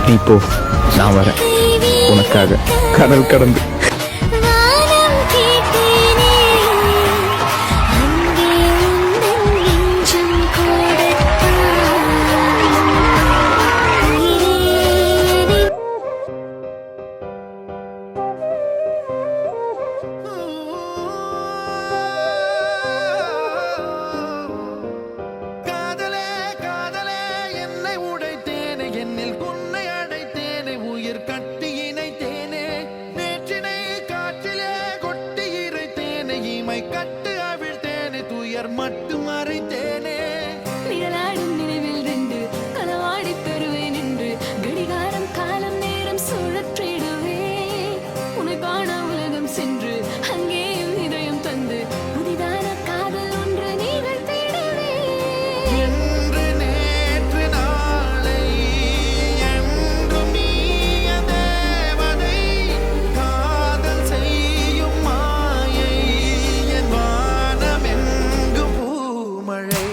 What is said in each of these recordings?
நீ போ, நான் வரேன் உனக்காக கடல் கடந்து. கட்டு அவிழ்த்தேனே துயர் மட்டும் மறைத்தேனே நிழலாடும் நினைவில் நின்று களவாடி பெறுவேன் என்று கடிகாரம் காலம் நேரம் சுழற்றிடுவே உன்னை காண உலகம் சென்று அங்கேயும் இதயம் தந்து புதிதான காதல் ஒன்று நீங்கள் தேடவே என்று நேற்று நாளை என்றும் நீய தேவதை காதல் செய்யும் மாயை என் வானம் எங்கும் பூமழை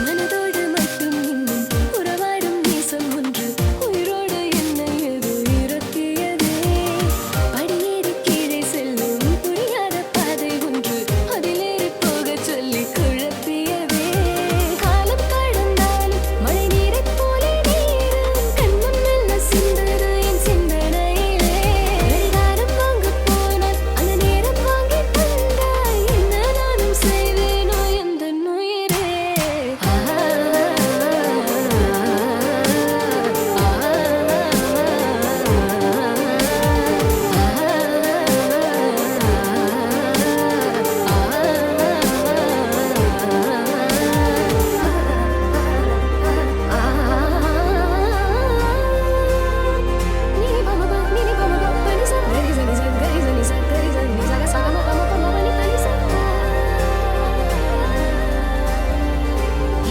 மனதோடு மட்டும் இன்னும் உறவாடும் நேசம் ஒன்று உயிரோடு என்னை எது இறக்கியதே படியேறி கீழே செல்லும் புரியாத பாதை ஒன்று அதிலேறி போகச் சொல்லி குழப்பியதே காலம் கடந்தாலும் மழை நீரைப் போலே நீரும் கண்முன் மெல்ல சிந்தது என் சிந்தனையிலே கடிகாரம் வாங்கப் போனால் அந்த நேரம் வாங்கித் தந்தாய் என்ன நானும் செய்வேனோ எந்தன் உயிரே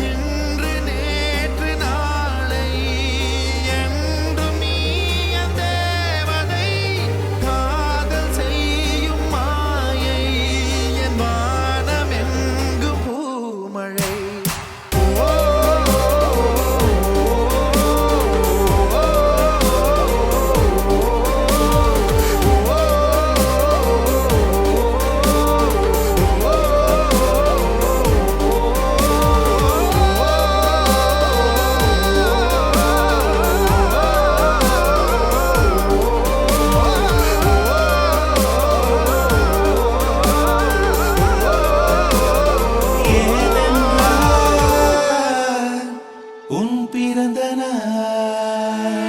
என்று நேற்று நாளை என்றும் நீய தேவதை காதல் செய்யும் மாயை என் வானம் எங்கும் பூமழை உன் பிறந்த நாள்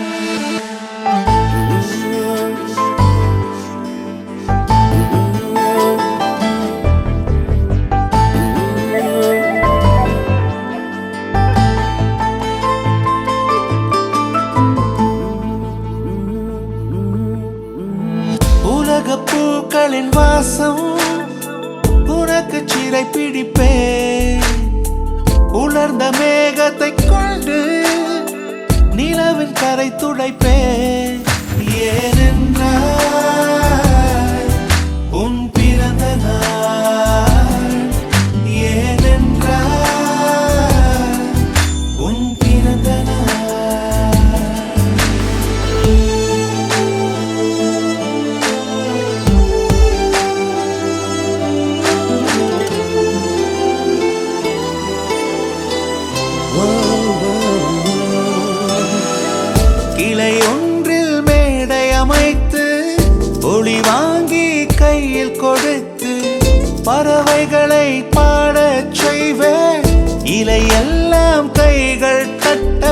உலக பூக்களின் வாசம் உனக்கு சிறை பிடிப்பேன் உலர்ந்த மேகத்தை கொண்டு நிலவின் கரை துடைப்பேன் ஏனென்றால் உன் பிறந்த நாள் ஏனென்றால் உன் பிறந்த நாள் கிளை ஒன்றில் மேடை அமைத்து ஒளி வாங்கி கையில் கொடுத்து பறவைகளை பாடச் செய்வேன் இலையெல்லாம் கைகள் தட்ட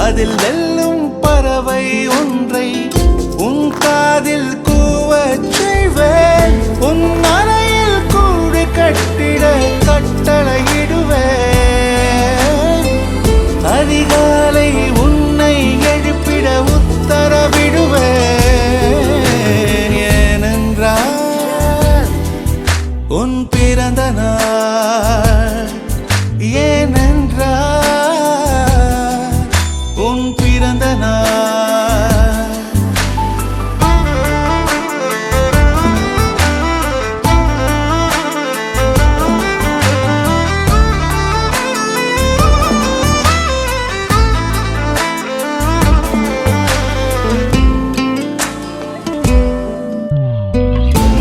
அதில் வெல்லும் பறவை ஒன்றை உன் காதில் கூவச் செய்வேன் உன் அறையில் கூடு கட்டி உன் பிறந்த நாள் ஏனென்றால் உன் பிறந்த நாள்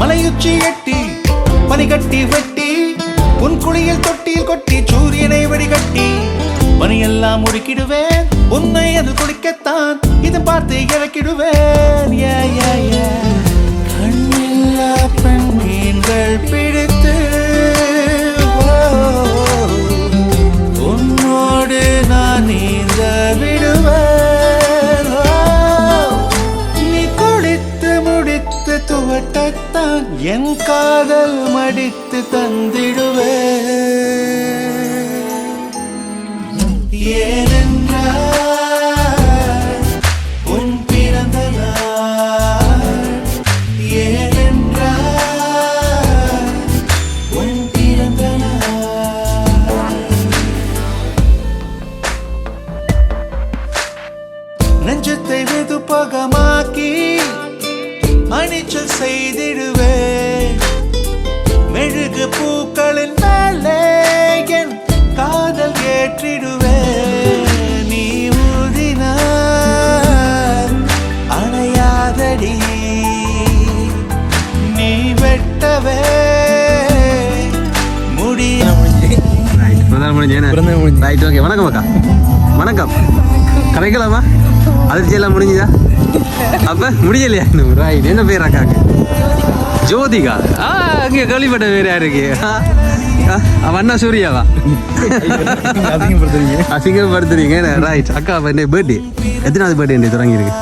மலையுச்சி எட்டி பனிகட்டி வெட்டி உன் குளியில் தொட்டியில் கொட்டி சூரியனை வடிகட்டி பனியெல்லாம் முடுக்கிடுவேன் உன்னை அது குடிக்கத்தான் இது பார்த்து இறக்கிடுவேன் கண்ணில்லா பெண் மீன்கள் பிடித்து உன்னோடு நான் நீந்த விடுவேன் நீ குடித்து முடித்து துவட்டத்தான் என் காதல் மடித்து தந்திடுவேன் ஏனென்றால் உன் பிறந்த நாள் ஏனென்றால் உன் பிறந்த நாள் நெஞ்சத்தை வெதுப்பகமாக்கி அணிச்சல் செய்திடுவேன் மெழுகு பூக்களின் மேலே என் காதல் ஏற்றிடுவேன் நீ ஊதினார் அணையாதடி நீ வெட்டவே வணக்கம் அக்கா. வணக்கம். கரைக்கலாமா? அதிர்ச்சியெல்லாம் முடிஞ்சுதா? அப்ப முடியலையா? ரைட். என்ன பேர் அக்காக்கு? ஜோதிகா. அங்கே கேள்விப்பட்ட பேரா இருக்கு. அண்ணா சூர்யாவா? அசிங்கப்படுத்துறீங்க. ரைட். அக்கா பர்த்டே எத்தனாவது பர்த்டே தொடங்கி இருக்கு?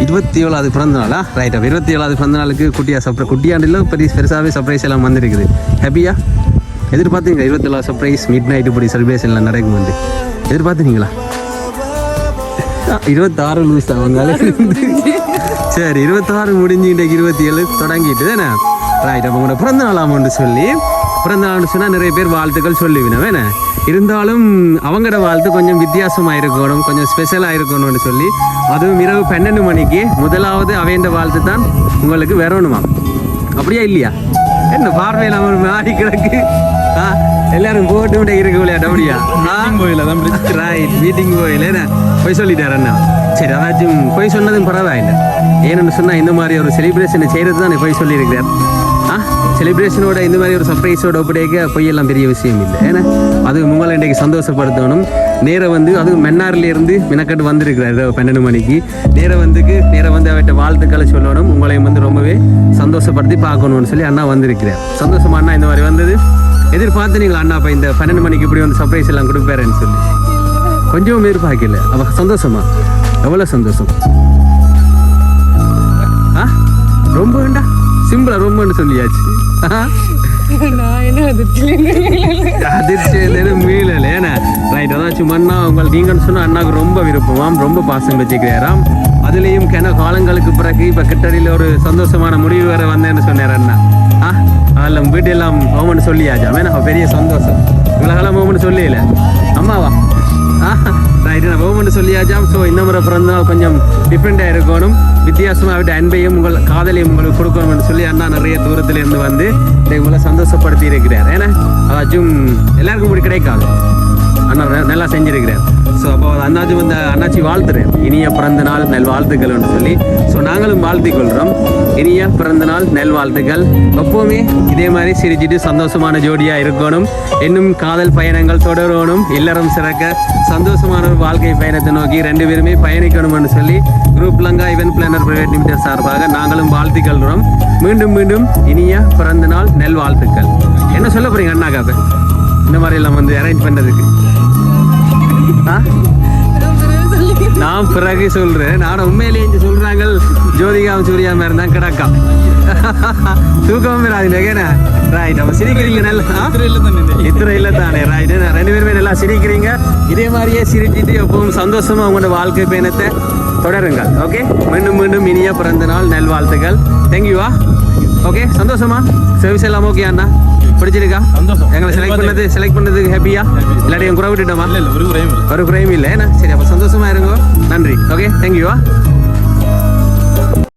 27வது பிறந்த நாளா? ரைட். 27வது பிறந்த நாளுக்கு குட்டியாண்டில் பெருசாகவே சர்ப்ரைஸ் எல்லாம் வந்துருக்குது. ஹாப்பியா? எதிர்பார்த்தீங்க 27வது சர்ப்ரைஸ் மிட் நைட்டு இப்படி செலிப்ரேஷன் எல்லாம் நடக்கும் வந்து எதிர்பார்த்தீங்களா? 26 லூஸ் அவங்கால. சரி, 26 முடிஞ்சு இன்றைக்கு 27 தொடங்கிட்டு தானே? ரைட். அப்போ உங்களோட பிறந்த நாளாமன்னு சொல்லி பிறந்த நாள்னு சொன்னால் நிறைய பேர் வாழ்த்துக்கள் சொல்லுவினா வேணே. இருந்தாலும் அவங்களோட வாழ்த்து கொஞ்சம் வித்தியாசமாக இருக்கணும், கொஞ்சம் ஸ்பெஷலாக இருக்கணும்னு சொல்லி அதுவும் இரவு 12 மணிக்கு முதலாவது அவையண்ட வாழ்த்து தான் உங்களுக்கு வரணுமா? அப்படியா இல்லையா? என்ன பார்வையில் அவர் மாறி கிடக்கு. எல்லாரும் போட்டு விட இருக்க விளையாட அப்படியா? ரைட். மீட்டிங் போயில போய் சொல்லிட்டார் அண்ணா. சரி, அதாச்சும் போய் சொன்னதும் பரவாயில்லை. ஏன்னு சொன்னால் இந்த மாதிரி ஒரு செலிப்ரேஷனை செய்கிறது தான் போய் சொல்லியிருக்கிறார். செலிப்ரேஷனோட இந்த மாதிரி ஒரு சர்ப்ரைஸோட ஒப்படைக்க பொய்யெல்லாம் பெரிய விஷயம் இல்லை. ஏன்னா அது உங்களை இன்றைக்கு சந்தோஷப்படுத்தணும். நேரம் வந்து அது மென்னார்லேருந்து மினக்கட்டு வந்திருக்கிறார் 12 மணிக்கு. நேரம் வந்து அவர்கிட்ட வாழ்த்துக்களை சொல்லணும், உங்களையும் வந்து ரொம்பவே சந்தோஷப்படுத்தி பார்க்கணும்னு சொல்லி அண்ணா வந்திருக்கிறார். சந்தோஷமா அண்ணா இந்த மாதிரி வந்தது? எதிர்பார்த்து நீங்கள் அண்ணா இப்போ இந்த 12 மணிக்கு இப்படி வந்து சர்ப்ரைஸ் எல்லாம் கொடுப்பாருன்னு சொல்லி கொஞ்சம் எதிர்பார்க்கல. அவ சந்தோஷமா? எவ்வளோ சந்தோஷம். ரொம்ப வேண்டா சிம்பிளா ரொம்பன்னு சொல்லியாச்சு. அதிர்ச்சி மீளல. ஏன்னா ரைட். அதாச்சும் அண்ணா நீங்கன்னு சொன்னா அண்ணாவுக்கு ரொம்ப விருப்பமாம், ரொம்ப பாசம் வச்சுக்கிறாராம். அதுலேயும் காலங்களுக்கு பிறகு இப்போ கிட்டடியில் ஒரு சந்தோஷமான முடிவு வேற வந்தேன்னு சொன்னார் அண்ணா. அதில் வீட்டெல்லாம் ஓமன்னு சொல்லியாச்சா? வேணா பெரிய சந்தோஷம். இவ்வளோகாலம் ஓமன்னு சொல்லல அம்மாவா? ரைட்டு. நான் ஓமன்னு சொல்லியாச்சாம். ஸோ இந்த முறை பிறந்தநாள் கொஞ்சம் டிஃப்ரெண்ட்டாக இருக்கணும், வித்தியாசமாக விட்டு அன்பையும் உங்கள் காதலையும் உங்களுக்கு கொடுக்கணும்னு சொல்லி அண்ணா நிறைய தூரத்துலேருந்து வந்து உங்களை சந்தோஷப்படுத்தி இருக்கிறார். ஏன்னா அதாச்சும் எல்லாருக்கும் இப்படி கிடைக்காது. அண்ணா நல்லா செஞ்சிருக்கிறார். ஸோ அப்போ அண்ணாச்சி வந்து அண்ணாச்சி வாழ்த்துறேன், இனிய பிறந்த நாள் நல் வாழ்த்துக்கள்னு சொல்லி. ஸோ நாங்களும் வாழ்த்திக் கொள்கிறோம், இனிய பிறந்த நாள் நல் வாழ்த்துக்கள். எப்போவுமே இதே மாதிரி சிரிச்சிட்டு சந்தோஷமான ஜோடியாக இருக்கணும், இன்னும் காதல் பயணங்கள் தொடரணும், இல்லறம் சிறக்க சந்தோஷமான ஒரு வாழ்க்கை பயணத்தை நோக்கி 2 பேருமே பயணிக்கணும்னு சொல்லி group Lanka event planar private limited சார்பாக நாங்களும் வாழ்த்திக் கொள்கிறோம். மீண்டும் மீண்டும் இனிய பிறந்த நாள் நல் வாழ்த்துக்கள். என்ன சொல்ல போறீங்க அண்ணாக்காக இந்த மாதிரி எல்லாம் வந்து அரேஞ்ச் பண்ணதுக்கு? நான் பிறகு சொல்றேன். நானும் உண்மையிலேயே சொல்றாங்க ஜோதிகாவும் சூர்யா மாதிரி தான் கிடக்கா. தூக்கம் ரைட். அப்ப சிரிக்கிறீங்க நல்லா, இத்திரை இல்லை தானே? ரைட். 2 பேருமே நல்லா சிரிக்கிறீங்க. இதே மாதிரியே சிரிச்சிட்டு எப்பவும் சந்தோஷமா உங்களோட வாழ்க்கை பயணத்தை தொடருங்கள். ஓகே, மீண்டும் மீண்டும் இனிய பிறந்த நாள் நல்வாழ்த்துக்கள். தேங்க்யூவா. ஓகே சந்தோஷமா சர்வீஸ் எல்லாம் ஓகே அண்ணா பிடிச்சிருக்கா சந்தோஷம். எங்களை செலக்ட் பண்ணதுக்கு ஹாப்பியா இல்லாட்டி குறை விட்டுட்டோமா இல்ல ஒரு குறையும் இல்லை. ஒரு குறையும் இல்லை என்ன சரி அப்போ சந்தோஷமா இருங்கோ நன்றி ஓகே தேங்க்யூவா